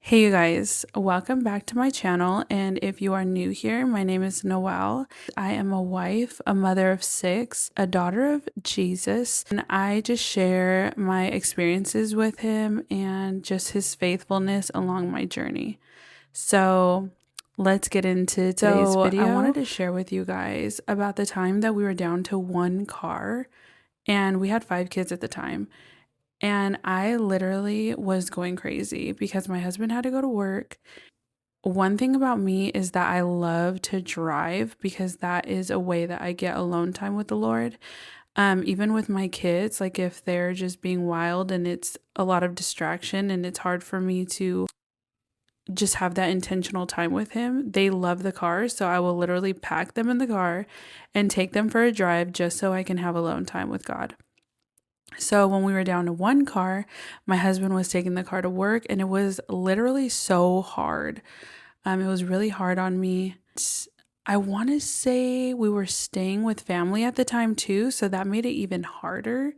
Hey you guys, welcome back to my channel. And if you are new here, my name is Noelle. I am a wife, a mother of 6, a daughter of Jesus, and I just share my experiences with him and just his faithfulness along my journey. So let's get into today's video. I wanted to share with you guys about the time that we were down to one car, and we had 5 kids at the time. And I literally was going crazy because my husband had to go to work. One thing about me is that I love to drive because that is a way that I get alone time with the Lord. Even with my kids, like if they're just being wild and it's a lot of distraction and it's hard for me to just have that intentional time with him, they love the car. So I will literally pack them in the car and take them for a drive just so I can have alone time with God. So when we were down to one car, my husband was taking the car to work and it was literally so hard. It was really hard on me. I want to say we were staying with family at the time too, so that made it even harder.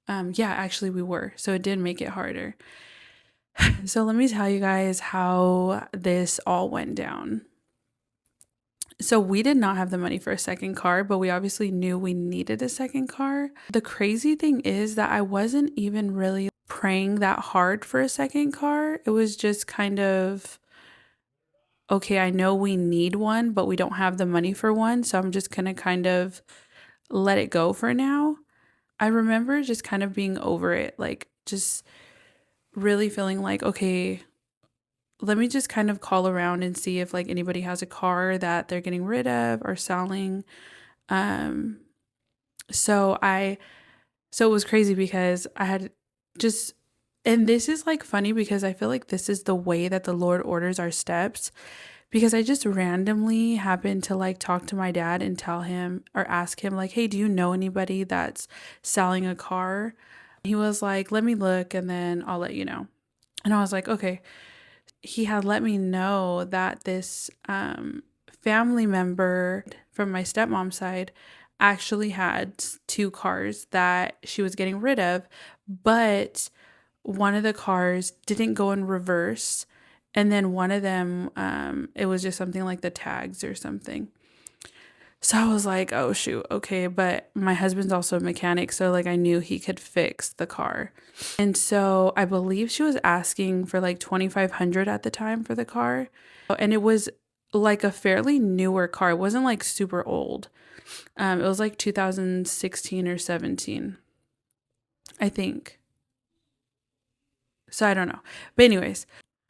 Yeah, actually we were. So it did make it harder. So let me tell you guys how this all went down. So we did not have the money for a second car, but we obviously knew we needed a second car. The crazy thing is that I wasn't even really praying that hard for a second car. It was just kind of, okay, I know we need one, but we don't have the money for one. So I'm just going to kind of let it go for now. I remember just kind of being over it, like just really feeling like, okay, let me just kind of call around and see if like anybody has a car that they're getting rid of or selling. Um, so it was crazy because I had just, and this is like funny because I feel like this is the way that the Lord orders our steps, because I just randomly happened to like talk to my dad and tell him or ask him like, hey, do you know anybody that's selling a car? He was like, let me look and then I'll let you know. And I was like, okay. He had let me know that this family member from my stepmom's side actually had 2 cars that she was getting rid of, but one of the cars didn't go in reverse, and then one of them, it was just something like the tags or something. So I was like, oh shoot, okay, but my husband's also a mechanic, so like I knew he could fix the car. And so I believe she was asking for like 2,500 at the time for the car. And it was like a fairly newer car. It wasn't like super old. It was like 2016 or 17, I think. So I don't know. But anyways,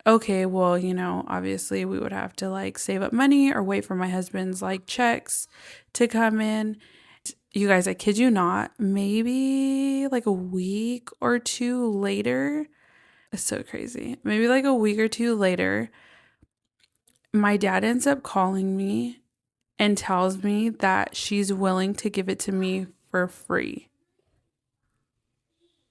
okay, well, obviously we would have to like save up money or wait for my husband's like checks to come in. You guys, I kid you not, maybe like a week or two later, it's so crazy. Maybe like a week or two later, my dad ends up calling me and tells me that she's willing to give it to me for free.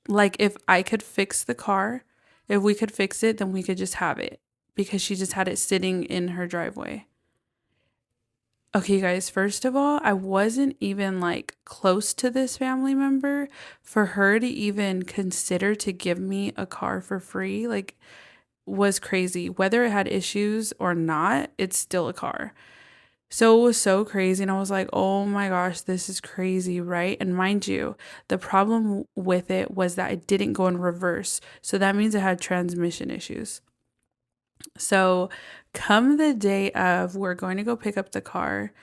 Like if I could fix the car, if we could fix it, then we could just have it because she just had it sitting in her driveway. Okay, guys, first of all, I wasn't even like close to this family member for her to even consider to give me a car for free. Like, was crazy. Whether it had issues or not, it's still a car. So it was so crazy. And I was like, oh my gosh, this is crazy, right? And mind you, the problem with it was that it didn't go in reverse. So that means it had transmission issues. So come the day of, we're going to go pick up the car.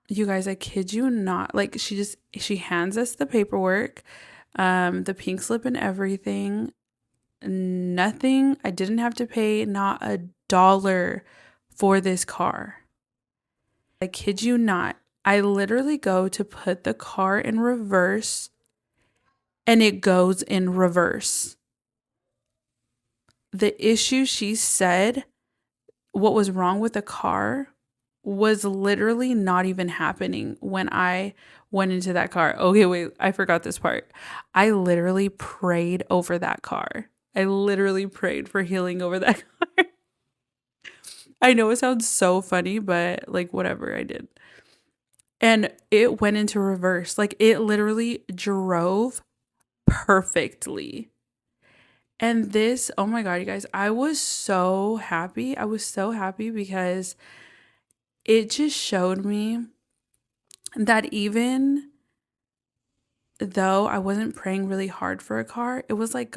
You guys, I kid you not. Like she hands us the paperwork, the pink slip and everything. Nothing. I didn't have to pay not $1 for this car. I kid you not. I literally go to put the car in reverse and it goes in reverse. The issue she said, what was wrong with the car, was literally not even happening when I went into that car. Okay, wait, I forgot this part. I literally prayed over that car. I literally prayed for healing over that car. I know it sounds so funny, but like whatever, I did. And it went into reverse. Like it literally drove perfectly. And this, oh my God, you guys, I was so happy. I was so happy because it just showed me that even though I wasn't praying really hard for a car, it was like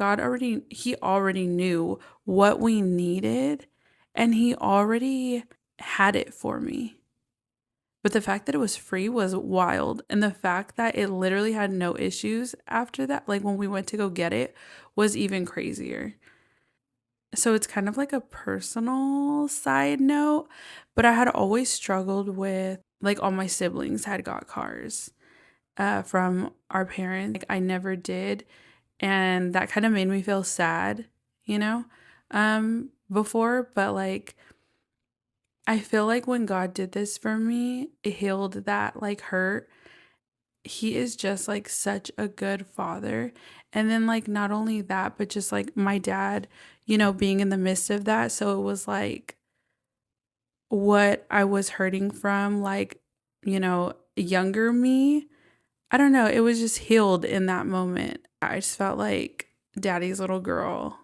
He already knew what we needed and He already had it for me. But the fact that it was free was wild. And the fact that it literally had no issues after that, like when we went to go get it, was even crazier. So it's kind of like a personal side note, but I had always struggled with, like, all my siblings had got cars from our parents. Like, I never did. And that kind of made me feel sad, you know, before. But like, I feel like when God did this for me, it healed that like hurt. He is just like such a good father. And then, like, not only that, but just like my dad, being in the midst of that. So it was like what I was hurting from, like, younger me. I don't know. It was just healed in that moment. I just felt like daddy's little girl.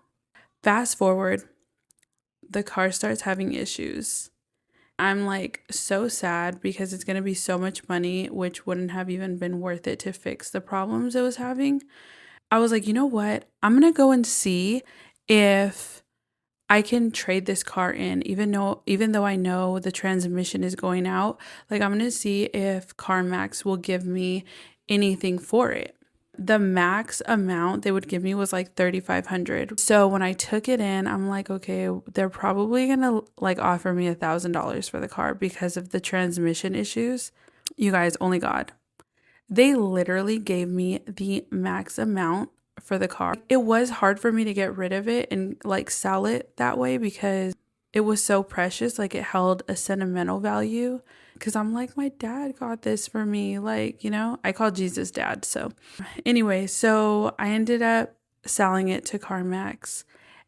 Fast forward, the car starts having issues. I'm like so sad because it's going to be so much money, which wouldn't have even been worth it to fix the problems it was having. I was like, you know what? I'm going to go and see if I can trade this car in, even though I know the transmission is going out. Like, I'm going to see if CarMax will give me anything for it. The max amount they would give me was like $3,500. So when I took it in, I'm like, okay, they're probably gonna like offer me $1,000 for the car because of the transmission issues. You guys, only God. They literally gave me the max amount for the car. It was hard for me to get rid of it and like sell it that way because it was so precious. Like, it held a sentimental value. Because I'm like, my dad got this for me. Like, I call Jesus dad. So, anyway, so I ended up selling it to CarMax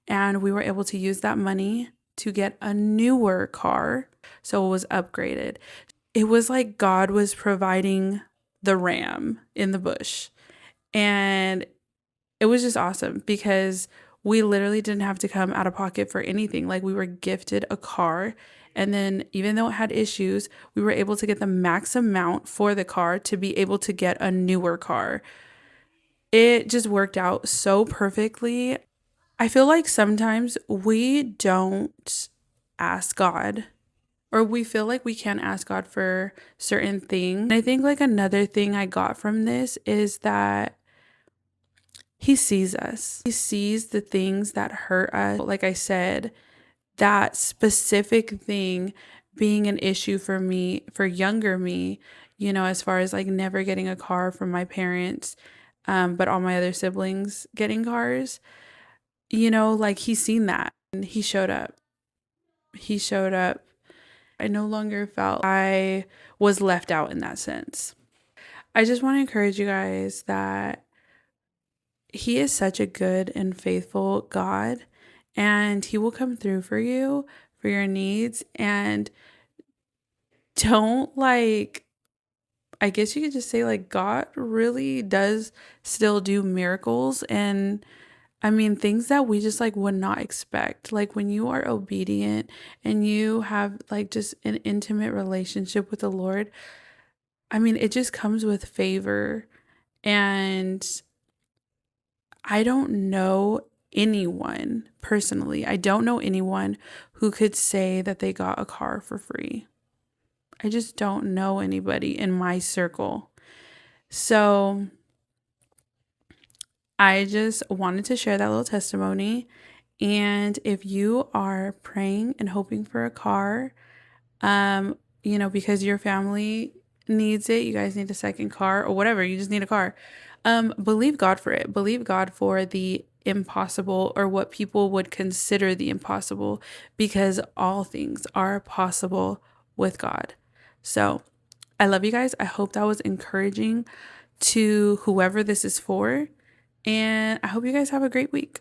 and we were able to use that money to get a newer car. So it was upgraded. It was like God was providing the ram in the bush. And it was just awesome because we literally didn't have to come out of pocket for anything. Like, we were gifted a car. And then, even though it had issues, we were able to get the max amount for the car to be able to get a newer car. It just worked out so perfectly. I feel like sometimes we don't ask God, or we feel like we can't ask God for certain things. And I think like another thing I got from this is that He sees us. He sees the things that hurt us. Like I said, that specific thing being an issue for me, for younger me, as far as like never getting a car from my parents, but all my other siblings getting cars, like He's seen that and He showed up. He showed up. I no longer felt I was left out in that sense. I just want to encourage you guys that He is such a good and faithful God, and He will come through for you, for your needs. And don't like, I guess you could just say, like, God really does still do miracles. And I mean, things that we just like would not expect. Like, when you are obedient and you have like just an intimate relationship with the Lord, I mean, it just comes with favor. And I don't know anyone personally, I don't know anyone who could say that they got a car for free. I just don't know anybody in my circle. So I just wanted to share that little testimony. And if you are praying and hoping for a car, because your family needs it, you guys need a second car or whatever, you just need a car. Believe God for it. Believe God for the impossible, or what people would consider the impossible, because all things are possible with God. So I love you guys. I hope that was encouraging to whoever this is for. And I hope you guys have a great week.